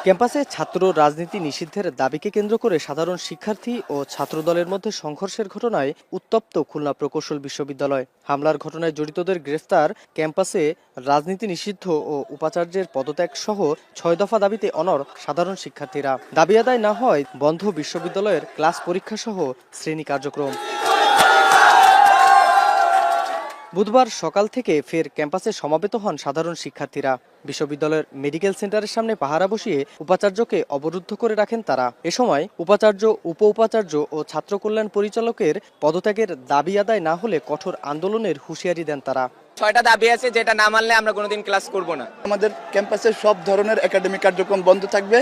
ক্যাম্পাসে ছাত্র রাজনীতি নিষিদ্ধের দাবিকে কেন্দ্র করে সাধারণ শিক্ষার্থী ও ছাত্রদলের মধ্যে সংঘর্ষের ঘটনায় উত্তপ্ত খুলনা প্রকৌশল বিশ্ববিদ্যালয়। হামলার ঘটনায় জড়িতদের গ্রেফতার, ক্যাম্পাসে রাজনীতি নিষিদ্ধ ও উপাচার্যের পদত্যাগ সহ ৬ দফা দাবিতে অনড় সাধারণ শিক্ষার্থীরা। দাবি আদায় না হয় বন্ধ বিশ্ববিদ্যালয়ের ক্লাস পরীক্ষা সহ শ্রেণী কার্যক্রম। বুধবার সকাল থেকে ফের ক্যাম্পাসে সমবেত হন সাধারণ শিক্ষার্থীরা। বিশ্ববিদ্যালয়ের মেডিকেল সেন্টারের সামনে পাহারা বসিয়ে উপাচার্যকে অবরুদ্ধ করে রাখেন তারা। এ সময় উপাচার্য, উপ উপাচার্য ও ছাত্র কল্যাণ পরিচালকের পদত্যাগের দাবি আদায় না হলে কঠোর আন্দোলনের হুঁশিয়ারি দেন তারা। ৬টা দাবি আছে, যেটা না মানলে আমরা কোনোদিন ক্লাস করব না। আমাদের ক্যাম্পাসের সব ধরনের একাডেমিক কার্যক্রম বন্ধ থাকবে।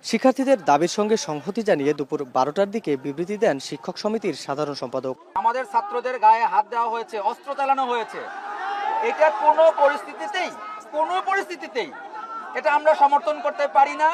শিক্ষার্থীদের দাবির সঙ্গে সংহতি জানিয়ে দুপুর ১২টার দিকে বিবৃতি দেন শিক্ষক সমিতির সাধারণ সম্পাদক। আমাদের ছাত্রদের গায়ে হাত দেওয়া হয়েছে, অস্ত্র চালানো হয়েছে। এটা কোনো পরিস্থিতিতেই এটা আমরা সমর্থন করতে পারি না।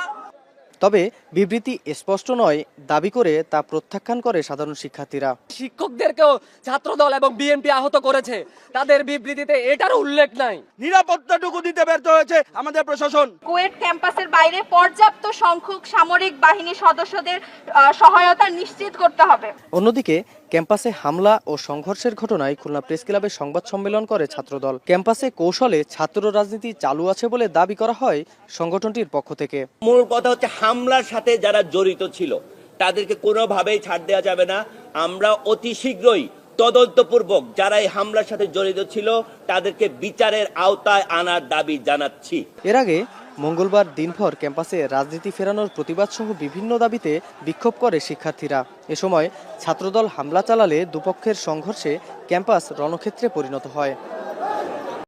তবে বিবৃতি স্পষ্ট নয় দাবি করে তা প্রত্যাখ্যান করে সাধারণ শিক্ষার্থীরা। শিক্ষকদেরকেও ছাত্রদল এবং বিএনপি আহত করেছে, তাদের বিবৃতিতে এটার উল্লেখ নাই। নিরাপত্তাটুকু দিতে ব্যর্থ হয়েছে আমাদের প্রশাসন। কুয়েট ক্যাম্পাসের বাইরে পর্যাপ্ত সংখ্যক সামরিক বাহিনী সদস্যদের সহায়তা নিশ্চিত করতে হবে। অন্যদিকে ক্যাম্পাসে হামলা ও সংঘর্ষের ঘটনায় খুলনা প্রেস ক্লাবে সংবাদ সম্মেলন করে ছাত্রদল। ক্যাম্পাসে কৌশলে ছাত্র রাজনীতি চালু আছে বলে দাবি করা হয় সংগঠনটির পক্ষ থেকে। মূল কথা হচ্ছে হামলার সাথে যারা জড়িত ছিল তাদেরকে কোনোভাবেই ছাড় দেওয়া যাবে না। আমরা অতি শীঘ্রই তদন্তপূর্বক যারা এই হামলার সাথে জড়িত ছিল তাদেরকে বিচারের আওতায় আনার দাবি জানাচ্ছি। এর আগে মঙ্গলবার দিনভর ক্যাম্পাসে রাজনীতি ফেরানোর প্রতিবাদ সহ বিভিন্ন দাবিতে বিক্ষোভ করে শিক্ষার্থীরা। এ সময় ছাত্রদল হামলা চালালে দুপক্ষের সংঘর্ষে ক্যাম্পাস রণক্ষেত্রে পরিণত হয়।